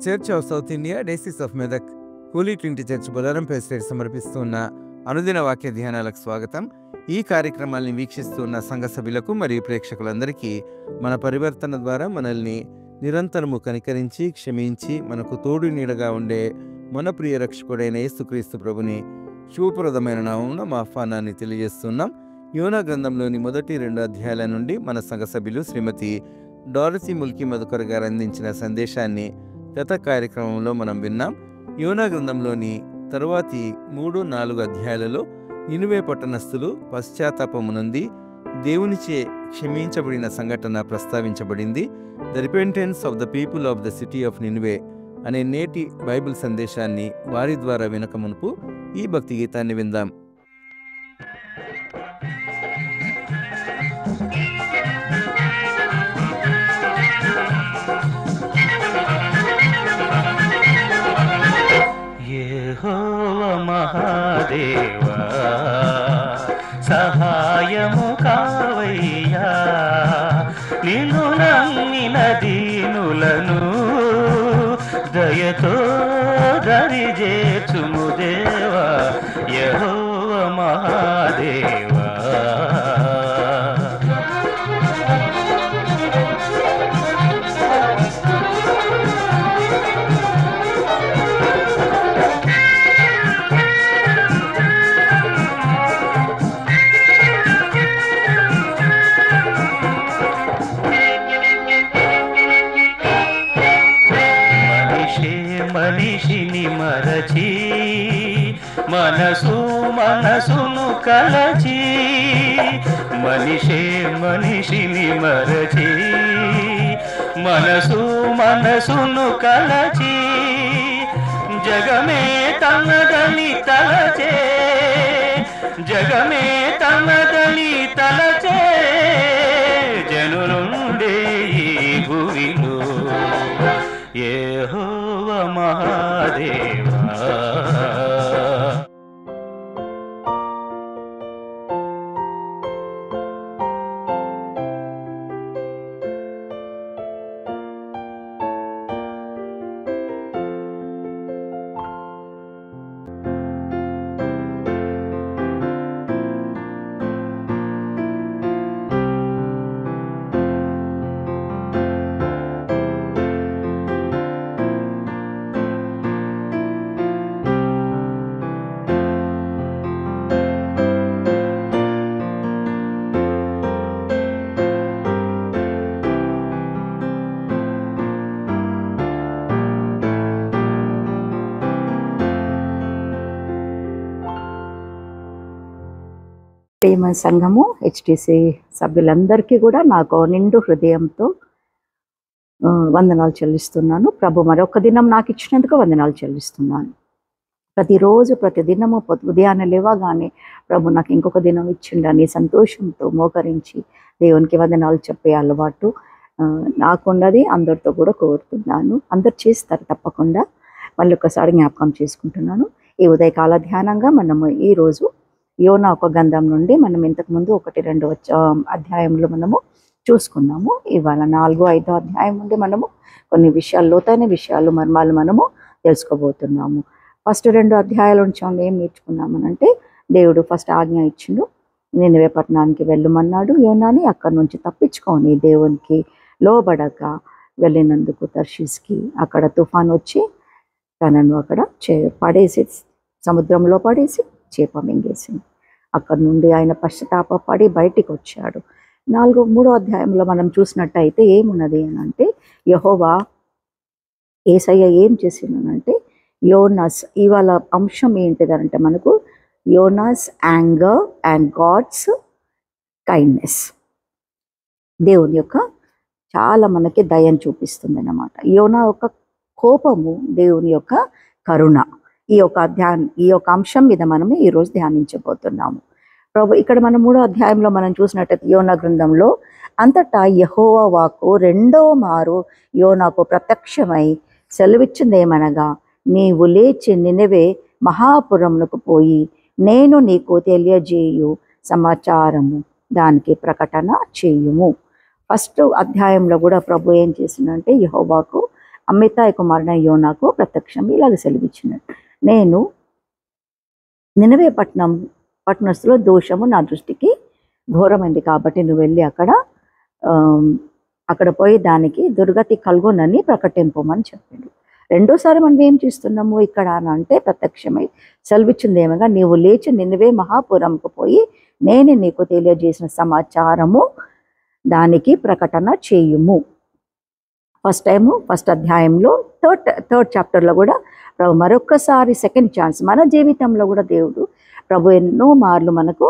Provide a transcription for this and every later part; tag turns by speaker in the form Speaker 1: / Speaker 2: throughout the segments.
Speaker 1: Church of South India diocese of Medak holy trinity church Bolarum president సమర్పిస్తున్న అనుదిన వాక్య ధ్యానాలకు స్వాగతం. ఈ కార్యక్రమాల్ని వీక్షిస్తున్న సంఘ సభ్యులకు మరియు ప్రేక్షకులందరికీ మన పరివర్తన ద్వారా మనల్ని నిరంతరము కనికరించి క్షమించి మనకు తోడు నీడగా ఉండే మన ప్రియ రక్షకుడైన యేసుక్రీస్తు ప్రభుని శుభప్రదమైన నామమున మా ఆహ్వానాన్ని తెలియజేస్తున్నాం. యోనా గ్రంథంలోని మొదటి 2 అధ్యాయాల నుండి మన సంఘ సభ్యులు శ్రీమతి డారసీ ముల్కీ మధుకర్ గారు అందించిన సందేశాన్ని గత కార్యక్రమంలో మనం విన్నాం. యోనా గ్రంథంలోని తరువాతి 3-4 అధ్యాయాలలో నినివే పట్టణస్థులు పశ్చాత్తాపము నుండి దేవునిచే క్షమించబడిన సంఘటన ప్రస్తావించబడింది. The repentance of the people of the city of Nineveh అనే నేటి బైబిల్ సందేశాన్ని వారి ద్వారా వినక మునుపు ఈ భక్తి గీతాన్ని విందాం.
Speaker 2: యెహోవా మహాదేవా సహాయము కావయ్యా, నిన్ను నమ్మిన దీనులను దయతో దరిజేర్చుము దేవా. యెహోవా మహాదేవా మనిషిని మరచి మనసును కలచి, మనిషిని మరచి మనసును కలచి, జగమే తనదని తలచే, జగమే తనదని తలచే, జనులుండే ఈ భూమిలో యెహోవా మహాదేవా.
Speaker 3: ప్రేమ సంఘము హెచ్టిసి సభ్యులందరికీ కూడా నాకు నిండు హృదయంతో వందనాలు చెల్లిస్తున్నాను. ప్రభు మరొక దినం నాకు ఇచ్చినందుకు వందనాలు చెల్లిస్తున్నాను. ప్రతిరోజు ప్రతిదినము ఉదయాన్నే లేవగానే ప్రభు నాకు ఇంకొక దినం ఇచ్చిండని సంతోషంతో మోకరించి దేవునికి వందనాలు చెప్పే అలవాటు నాకున్నది. అందరితో కూడా కోరుతున్నాను. అందరు చేస్తారు తప్పకుండా. మళ్ళీ ఒకసారి జ్ఞాపకం చేసుకుంటున్నాను. ఈ ఉదయకాల ధ్యానంగా మనము ఈరోజు యోనా ఒక గ్రంథం నుండి మనం ఇంతకుముందు 1-2 అధ్యాయంలో మనము చూసుకున్నాము. ఇవాళ 4-5 అధ్యాయం నుండి మనము కొన్ని విషయాలు, లోతైన విషయాలు, మర్మాలు మనము తెలుసుకోబోతున్నాము. ఫస్ట్ 2 అధ్యాయాల నుంచి ఏం నేర్చుకున్నామనంటే, దేవుడు ఫస్ట్ ఆజ్ఞ ఇచ్చిండు, నినివే పట్టణానికి వెళ్ళమన్నాడు యోనాని. అక్కడి నుంచి తప్పించుకొని దేవునికి లోబడక వెళ్ళినందుకు తర్షీస్కి అక్కడ తుఫాన్ వచ్చి తనను అక్కడ పడేసి, సముద్రంలో పడేసి చేప మింగేసింది. అక్కడి నుండి ఆయన పశ్చాత్తాపడి బయటికి వచ్చాడు. 3వ అధ్యాయంలో మనం చూసినట్టయితే ఏమున్నది అని అంటే, యెహోవా యేసయ్య ఏం చేసిందనంటే, యోనాస్ ఇవాళ అంశం ఏంటిదనంటే మనకు Yonas anger and God's kindness. దేవుని యొక్క చాలా మనకి దయను చూపిస్తుంది అన్నమాట. యోనా యొక్క కోపము, దేవుని యొక్క కరుణ. ఈ యొక్క అంశం మీద మనము ఈరోజు ధ్యానించబోతున్నాము. ప్రభు ఇక్కడ మనం 3వ అధ్యాయంలో మనం చూసినట్టయితే యోనా గ్రంథంలో అంతటా యెహోవా వాక్కు 2వ మారు యోనాకు ప్రత్యక్షమై సెలవిచ్చిందేమనగా, నీవు లేచి నినివే మహాపురమునకు పోయి నేను నీకు తెలియజేయు సమాచారము దానికి ప్రకటన చేయుము. ఫస్ట్ అధ్యాయంలో కూడా ప్రభు ఏం చేసిందంటే యెహోవాకు అమితాయ్ కుమారుడైన యోనాకు ప్రత్యక్షం ఇలాగ సెలవిచ్చినాడు, నేను నినవే పట్టణస్తులో దోషము నా దృష్టికి ఘోరమైంది కాబట్టి నువ్వు వెళ్ళి అక్కడ పోయి దానికి దుర్గతి కలుగునని ప్రకటింపమని చెప్పాడు. రెండోసారి మనం ఏం చేస్తున్నాము ఇక్కడ అని అంటే ప్రత్యక్షమై సెలవిచ్చింది ఏమగా, నీవు లేచి నినవే మహాపురంకు పోయి నేను నీకు తెలియజేసిన సమాచారము దానికి ప్రకటన చేయుము. ఫస్ట్ అధ్యాయంలో థర్డ్ చాప్టర్లో కూడా ప్రభు మరొక్కసారి సెకండ్ ఛాన్స్, మన జీవితంలో కూడా దేవుడు ప్రభు ఎన్నో మార్లు మనకు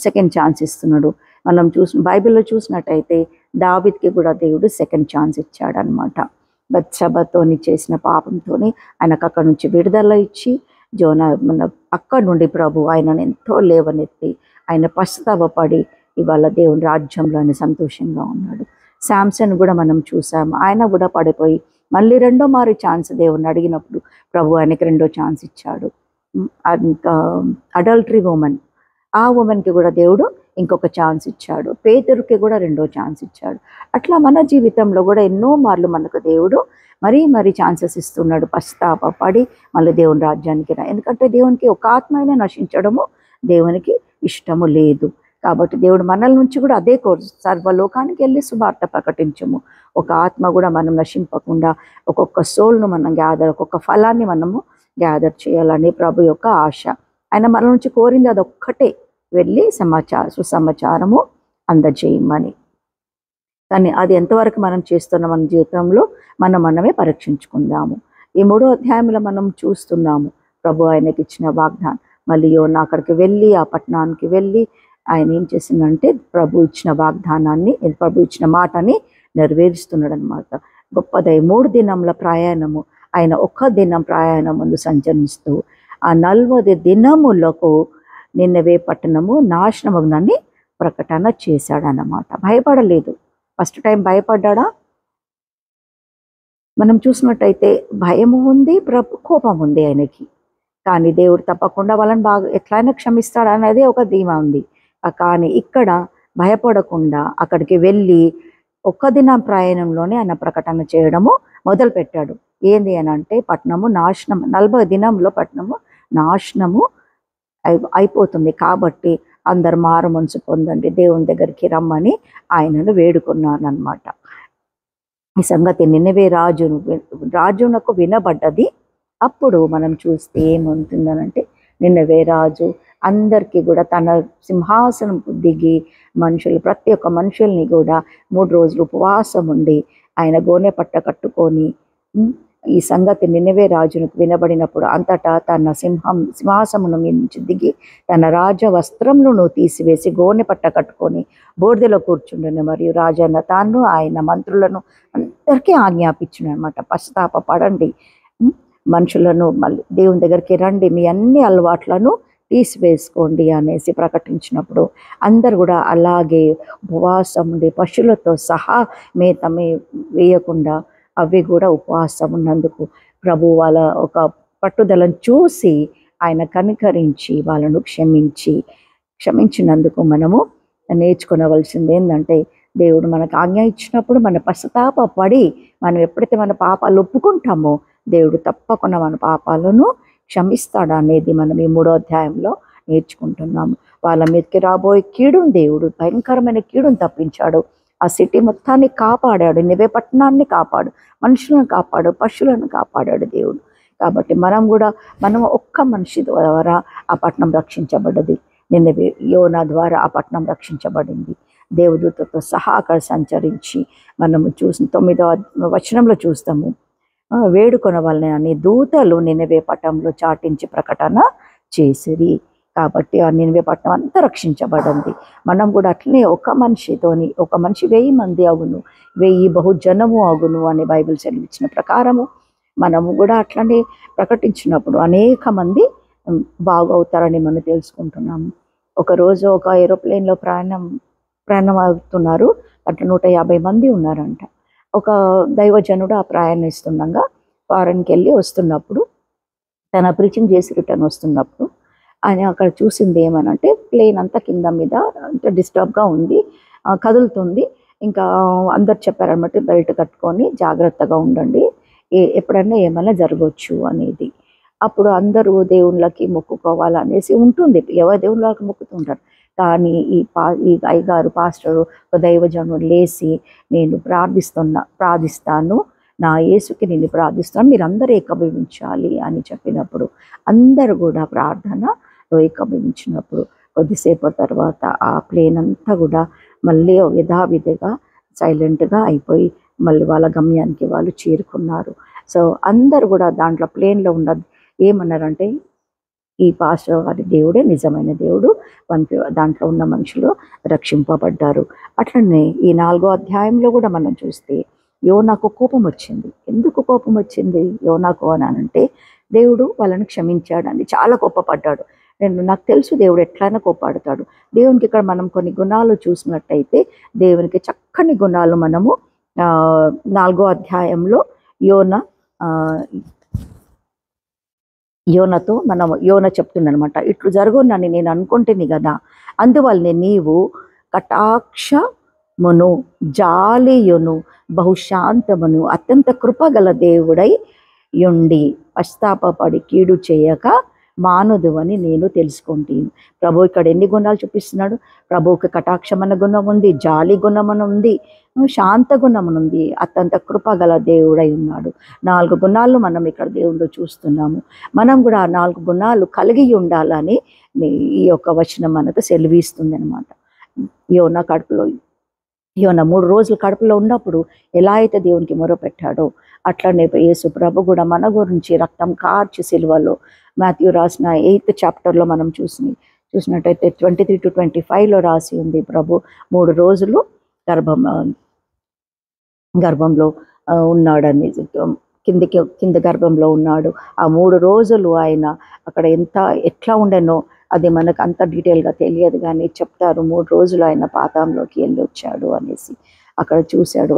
Speaker 3: సెకండ్ ఛాన్స్ ఇస్తున్నాడు. మనం బైబిల్లో చూసినట్టయితే దావీదుకి కూడా దేవుడు సెకండ్ ఛాన్స్ ఇచ్చాడు అనమాట. బత్షెబతోని చేసిన పాపంతోని ఆయనకు అక్కడి నుంచి విడుదల ఇచ్చి అక్కడి నుండి ప్రభు ఆయనను ఎంతో లేవనెత్తి ఆయన పశ్చాత్తాపడి ఇవాళ దేవుని రాజ్యంలో ఆయన సంతోషంగా ఉన్నాడు. శాంసన్ కూడా మనం చూసాము, ఆయన కూడా పడిపోయి మళ్ళీ రెండో మారు ఛాన్స్ దేవుని అడిగినప్పుడు ప్రభు ఆయనకి రెండో ఛాన్స్ ఇచ్చాడు. ఇంకా అడల్టరీ ఉమెన్, ఆ ఉమెన్కి కూడా దేవుడు ఇంకొక ఛాన్స్ ఇచ్చాడు. పేతురుకి కూడా రెండో ఛాన్స్ ఇచ్చాడు. అట్లా మన జీవితంలో కూడా ఎన్నో మార్లు మనకు దేవుడు మరీ ఛాన్సెస్ ఇస్తున్నాడు. పశ్చాత్తాపడి మళ్ళీ దేవుని రాజ్యానికి రా, ఎందుకంటే దేవునికి ఒక ఆత్మైనా నశించడము దేవునికి ఇష్టము లేదు. కాబట్టి దేవుడు మనల నుంచి కూడా అదే కోర్సు, సర్వలోకానికి వెళ్ళి సువార్త ప్రకటించము. ఒక ఆత్మ కూడా మనం నశింపకుండా ఒక్కొక్క సోల్ను మనం ఒక్కొక్క ఫలాన్ని మనము గ్యాదర్ చేయాలని ప్రభు యొక్క ఆశ. ఆయన మన నుంచి కోరింది అదొక్కటే, వెళ్ళి సుసమాచారము అందజేయమని. కానీ అది ఎంతవరకు మనం చేస్తున్నాం మన జీవితంలో మనమే పరీక్షించుకుందాము. ఈ 3వ అధ్యాయంలో మనం చూస్తున్నాము ప్రభు ఆయనకి ఇచ్చిన వాగ్దానం. మళ్ళీ యోనా అక్కడికి వెళ్ళి ఆ పట్టణానికి వెళ్ళి ఆయన ఏం చేసిందంటే ప్రభు ఇచ్చిన వాగ్దానాన్ని, ప్రభు ఇచ్చిన మాటని నెరవేరుస్తున్నాడు అనమాట. గొప్పదై 3 దినముల ప్రయాణము, ఆయన 1 దినం ప్రయాణం ముందు సంచరిస్తూ ఆ 40 దినములకు నిన్నవే పట్టణము నాశనమగునని ప్రకటన చేశాడన్నమాట. భయపడలేదు. ఫస్ట్ టైం భయపడ్డా? మనం చూసినట్టయితే భయము ఉంది, కోపం ఉంది ఆయనకి. కానీ దేవుడు తప్పకుండా వాళ్ళని ఎట్లయినా క్షమిస్తాడు అనేది ఒక ధీమా ఉంది. కానీ ఇక్కడ భయపడకుండా అక్కడికి వెళ్ళి 1 దినం ప్రయాణంలోనే ఆయన ప్రకటన చేయడము మొదలుపెట్టాడు. ఏంది అని అంటే పట్టణము నాశనం, 40 దినంలో పట్టణము నాశనము అయిపోతుంది కాబట్టి అందరు మారు మనసు పొందండి, దేవుని దగ్గరికి రమ్మని ఆయనను వేడుకున్నాను అనమాట. ఈ సంగతి నినవే రాజునకు వినబడ్డది. అప్పుడు మనం చూస్తే ఏముంటుందనంటే నినవే రాజు అందరికీ కూడా తన సింహాసనం దిగి ప్రతి ఒక్క మనుషుల్ని కూడా 3 రోజులు ఉపవాసం ఉండి ఆయన గోనె పట్ట కట్టుకొని ఈ సంగతి నినవే రాజునకు వినబడినప్పుడు అంతటా తన సింహాసనం నుంచి దిగి తన రాజ వస్త్రములను తీసివేసి గోనె పట్ట కట్టుకొని బోర్దెలో కూర్చుండను. మరియు రాజన్న తాను ఆయన మంత్రులను అందరికీ ఆజ్ఞాపించును అనమాట, పశ్చాత్తాపపడండి, మనుషులను మళ్ళీ దేవుని దగ్గరికి రండి, మీ అన్ని అలవాట్లను తీసివేసుకోండి అనేసి ప్రకటించినప్పుడు అందరు కూడా అలాగే ఉపవాసం ఉండి పశువులతో సహా మేత వేయకుండా అవి కూడా ఉపవాసం ఉన్నందుకు ప్రభు వాళ్ళ ఒక పట్టుదలను చూసి ఆయన కనికరించి వాళ్ళను క్షమించినందుకు మనము నేర్చుకోవలసింది ఏంటంటే దేవుడు మనకు ఆజ్ఞ ఇచ్చినప్పుడు మన పశ్చాత్తాపడి మనం ఎప్పుడైతే మన పాపాలు ఒప్పుకుంటామో దేవుడు తప్పకుండా మన పాపాలను క్షమిస్తాడు అనేది మనం ఈ 3వ అధ్యాయంలో నేర్చుకుంటున్నాము. వాళ్ళ మీదకి రాబోయే కీడును దేవుడు భయంకరమైన కీడును తప్పించాడు. ఆ సిటీ మొత్తాన్ని కాపాడాడు, నినవే పట్టణాన్ని కాపాడు, మనుషులను కాపాడు, పశువులను కాపాడాడు దేవుడు. కాబట్టి మనం ఒక్క మనిషి ద్వారా ఆ పట్టణం రక్షించబడ్డది. నినవే యోనా ద్వారా ఆ పట్టణం రక్షించబడింది. దేవదూతతో సహా అక్కడ సంచరించి మనము 9వ వచనంలో చూస్తాము, వేడుకొన వలన దూతలు నినవే పట్టణంలో చాటించి ప్రకటన చేసిరి. కాబట్టి ఆ నినవే పట్టణం అంతా రక్షించబడింది. మనం కూడా అట్లనే ఒక మనిషి 1000 మంది అగును, 1000 బహుజనము అగును అని బైబిల్ సెలవిచ్చిన ప్రకారము మనము కూడా అట్లనే ప్రకటించినప్పుడు అనేక మంది బాగవుతారని మనం తెలుసుకుంటున్నాము. ఒకరోజు ఒక ఏరోప్లేన్లో ప్రయాణం అవుతున్నారు. అట్లా 150 మంది ఉన్నారంట. ఒక దైవజనుడు ఆ ప్రయాణిస్తుండగా ఫారెన్కి వెళ్ళి వస్తున్నప్పుడు తన ప్రీచింగ్ చేసి రిటర్న్ వస్తున్నప్పుడు ఆయన అక్కడ చూసింది ఏమనంటే ప్లేన్ అంతా కింద మీద అంటే డిస్టర్బ్గా ఉంది, కదులుతుంది. ఇంకా అందరు చెప్పారనమాట, బెల్ట్ కట్టుకొని జాగ్రత్తగా ఉండండి, ఎప్పుడన్నా ఏమైనా జరగవచ్చు అనేది. అప్పుడు అందరూ దేవుళ్ళకి మొక్కుకోవాలనేసి ఉంటుంది, ఎవరి దేవుళ్ళకి మొక్కుతుంటారు. కానీ ఈ అయ్యగారు పాస్టరు దైవజనుడు లేచి నేను ప్రార్థిస్తాను, నా యేసుకి నేను ప్రార్థిస్తాను, మీరు అందరూ ఏకీభవించాలి అని చెప్పినప్పుడు అందరూ కూడా ప్రార్థనలో ఏకీభవించినప్పుడు కొద్దిసేపటి తర్వాత ఆ ప్లేన్ అంతా కూడా మళ్ళీ యథావిధిగా సైలెంట్గా అయిపోయి మళ్ళీ వాళ్ళ గమ్యానికి వాళ్ళు చేరుకున్నారు. సో అందరూ కూడా దాంట్లో ప్లేన్లో ఉన్న ఏమన్నారంటే ఈ పాస్టర్ గారి దేవుడే నిజమైన దేవుడు, దాంట్లో ఉన్న మనుషులు రక్షింపబడ్డారు. అట్లనే ఈ 4వ అధ్యాయంలో కూడా మనం చూస్తే యోనాకు కోపం వచ్చింది. ఎందుకు కోపం వచ్చింది యోనాకు అని అంటే దేవుడు వాళ్ళని క్షమించాడని చాలా కోపపడ్డాడు. నాకు తెలుసు దేవుడు ఎట్లయినా కోపాడతాడు. దేవునికి ఇక్కడ మనం కొన్ని గుణాలు చూసినట్టయితే దేవునికి చక్కని గుణాలు మనము 4వ అధ్యాయంలో యోనతో యోన చెప్తుందనమాట, ఇట్లు జరుగునని నేను అనుకుంటేని కదా, అందువల్లనే నీవు కటాక్షమును జాలియును బహుశాంతమును అత్యంత కృపగల దేవుడై యుండి పశ్చాత్తాపపడి కీడు చేయక మానదు అని నేను తెలుసుకుంటాను. ప్రభు ఇక్కడ ఎన్ని గుణాలు చూపిస్తున్నాడు? ప్రభువుకి కటాక్షమన గుణం ఉంది, జాలి గుణమన ఉంది, శాంత గుణమన ఉంది, అత్యంత కృపగల దేవుడై ఉన్నాడు. 4 గుణాలు మనం ఇక్కడ దేవుళ్ళు చూస్తున్నాము. మనం కూడా ఆ 4 గుణాలు కలిగి ఉండాలని ఈ యొక్క వచనం మనకు సెలవిస్తుంది అనమాట. యోన 3 రోజులు కడుపులో ఉన్నప్పుడు ఎలా అయితే దేవునికి మొరపెట్టాడో అట్లనే యేసు ప్రభు కూడా మన గురించి రక్తం కార్చి సిలువలో మాథ్యూ రాసిన 8th చాప్టర్లో మనం చూసినట్టయితే 23 to 25లో రాసి ఉంది. ప్రభు 3 రోజులు గర్భంలో ఉన్నాడని, కింద గర్భంలో ఉన్నాడు. ఆ 3 రోజులు ఆయన అక్కడ ఎట్లా ఉండేనో అది మనకు అంత డీటెయిల్గా తెలియదు, కానీ చెప్తారు 3 రోజులు ఆయన పాతాంలోకి వెళ్ళి వచ్చాడు అనేసి, అక్కడ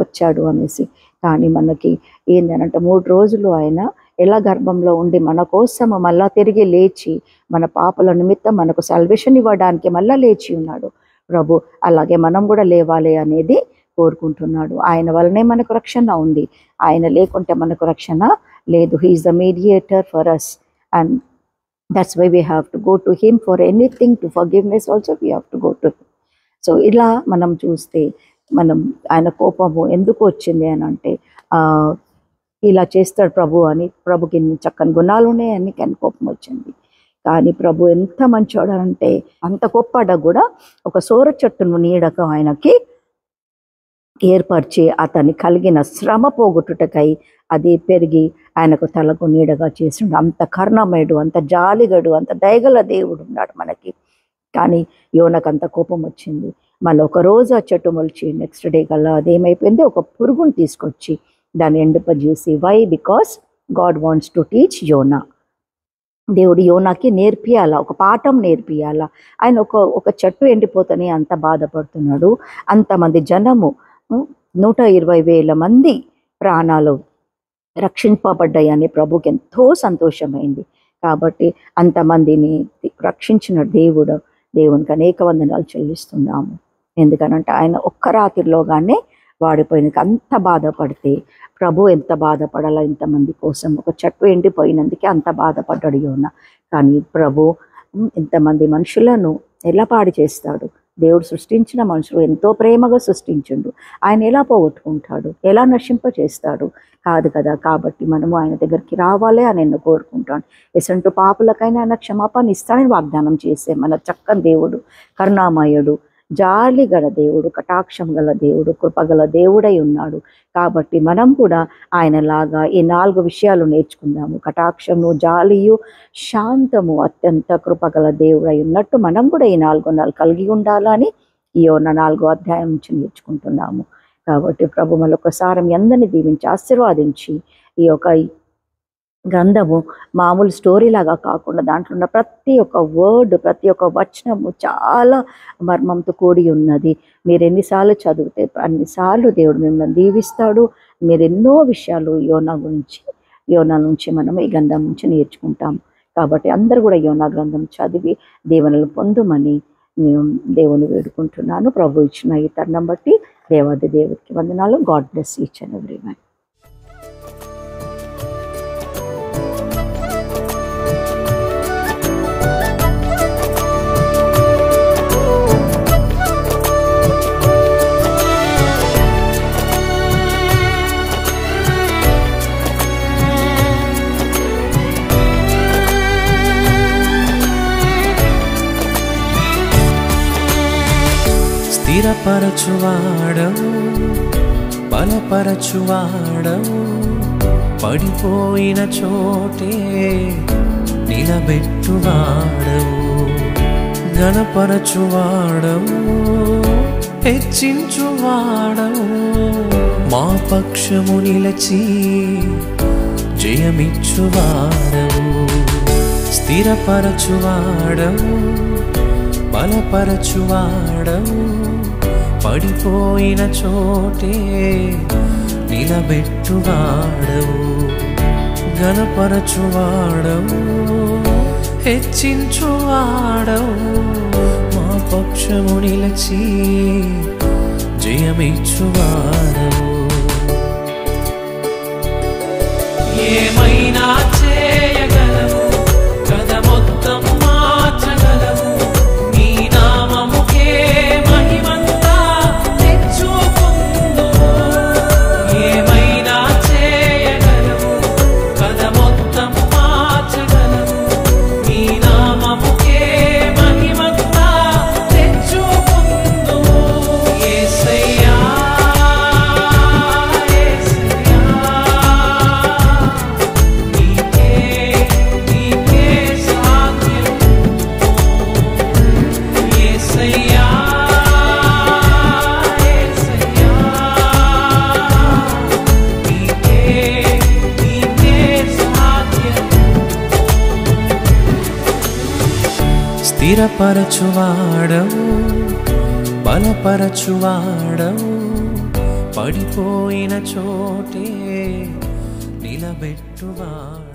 Speaker 3: వచ్చాడు అనేసి. కానీ మనకి ఏంటంటే 3 రోజులు ఆయన ఎలా గర్భంలో ఉండి మన కోసం మళ్ళా తిరిగి లేచి మన పాపల నిమిత్తం మనకు సల్వేషన్ ఇవ్వడానికి మళ్ళా లేచి ఉన్నాడు ప్రభు. అలాగే మనం కూడా లేవాలి అనేది కోరుకుంటున్నాడు. ఆయన వల్లనే మనకు రక్షణ ఉంది, ఆయన లేకుంటే మనకు రక్షణ లేదు. He is the mediator for us and that's why we have to go to him for anything, to forgiveness also we have to go to him. So ఇలా మనం చూస్తే మనం ఆయన కోపము ఎందుకు వచ్చింది అని అంటే ఇలా చేస్తాడు ప్రభు అని, ప్రభుకి చక్కని గుణాలు ఉన్నాయని కానీ కోపం వచ్చింది. కానీ ప్రభు ఎంత మంచోడు అంటే అంత కోప్పడ్డా కూడా ఒక సోర చెట్టును నీడకు ఆయనకి ఏర్పరిచి అతని కలిగిన శ్రమ పోగొట్టుటకై అది పెరిగి ఆయనకు తలకు నీడగా చేసిండు. అంత కరుణమయుడు, అంత జాలిగడు, అంత దయగల దేవుడు ఉన్నాడు మనకి. కానీ యోనకు అంత కోపం వచ్చింది. మళ్ళీ ఒక రోజు ఆ చెట్టు మొలిచి నెక్స్ట్ డే కల్లా అదేమైపోయింది, ఒక పురుగును తీసుకొచ్చి దాన్ని ఎండిపజేసి, why? Because God wants to teach Jonah. దేవుడు యోనాకి నేర్పియాలా, ఒక పాఠం నేర్పియాలా. ఆయన ఒక చెట్టు ఎండిపోతేనే అంత బాధపడుతున్నాడు. అంతమంది జనము 120,000 మంది ప్రాణాలు రక్షింపబడ్డాయని ప్రభుకి ఎంతో సంతోషమైంది. కాబట్టి అంతమందిని రక్షించిన దేవునికి అనేక వందనాలు చెల్లిస్తున్నాము. ఎందుకనంటే ఆయన ఒక్క రాత్రిలోగానే వాడిపోయినందుకు అంత బాధపడితే ప్రభు ఎంత బాధపడాలా ఇంతమంది కోసం. ఒక చెట్టు ఎండిపోయినందుకే అంత బాధపడ్డాడు యోనా. కానీ ప్రభు ఇంతమంది మనుషులను ఎలా పాడు చేస్తాడు? దేవుడు సృష్టించిన మనుషులు ఎంతో ప్రేమగా సృష్టించుండు, ఆయన ఎలా పోగొట్టుకుంటాడు, ఎలా నశింపచేస్తాడు? కాదు కదా. కాబట్టి మనము ఆయన దగ్గరికి రావాలి అని నేను కోరుకుంటాను. ఎసంటు పాపులకైనా ఆయన క్షమాపణ ఇస్తానని వాగ్దానం చేసే మన చక్కని దేవుడు, కరుణామయుడు, జాలి గల దేవుడు, కటాక్షం గల దేవుడు, కృపగల దేవుడై ఉన్నాడు. కాబట్టి మనం కూడా ఆయనలాగా ఈ 4 విషయాలు నేర్చుకుందాము. కటాక్షము, జాలియు, శాంతము, అత్యంత కృపగల దేవుడై ఉన్నట్టు మనం కూడా ఈ 4 గుణాలు కలిగి ఉండాలని ఈ 4వ అధ్యాయం నుంచి నేర్చుకుంటున్నాము. కాబట్టి ప్రభు మరొకసారి మీ అందరినీ దీవించి ఆశీర్వాదించి ఈ యొక్క గ్రంథము మామూలు స్టోరీ లాగా కాకుండా దాంట్లో ఉన్న ప్రతి ఒక్క వర్డ్, ప్రతి ఒక్క వచనము చాలా మర్మంతో కూడి ఉన్నది. మీరు ఎన్నిసార్లు చదివితే అన్నిసార్లు దేవుడు మిమ్మల్ని దీవిస్తాడు. మీరు ఎన్నో విషయాలు యోనా నుంచి మనం ఈ గ్రంథం నుంచి నేర్చుకుంటాం. కాబట్టి అందరూ కూడా యోనా గ్రంథం చదివి దీవెనలు పొందుమని నేను దేవుని వేడుకుంటున్నాను. ప్రభు ఇచ్చిన ఈ తరుణం బట్టి దేవుడికి వందనాలు. God bless each and everyone.
Speaker 4: స్థిరపరచువాడవు బలపరచువాడవు పడిపోయిన చోటే నిలబెట్టువాడవు ఘనపరచువాడవు హెచ్చించువాడవు మా పక్షము నిలచి జయమిచ్చువాడవు స్థిరపరచువాడవు బలపరచువాడవు పడిపోయిన చోటే నిలబెట్టువాడవు ఘనపరచువాడవు హెచ్చించువాడవు మా పక్షము నిలచి జయమిచ్చువాడవు ఏమైనా చేయగలవు కథ మొత్తం మార్చగలవు నీ నామముకే మహిమంతా తెచ్చుకుందుము ఏమైనా చేయగలవు కథ మొత్తం మార్చగలవు నీ నామముకే మహిమంతా తెచ్చుకుందుము యేసయ్యా స్థిరపరచువాడవు బలపరచువాడవు పడిపోయిన చోటే నిలబెట్టువాడు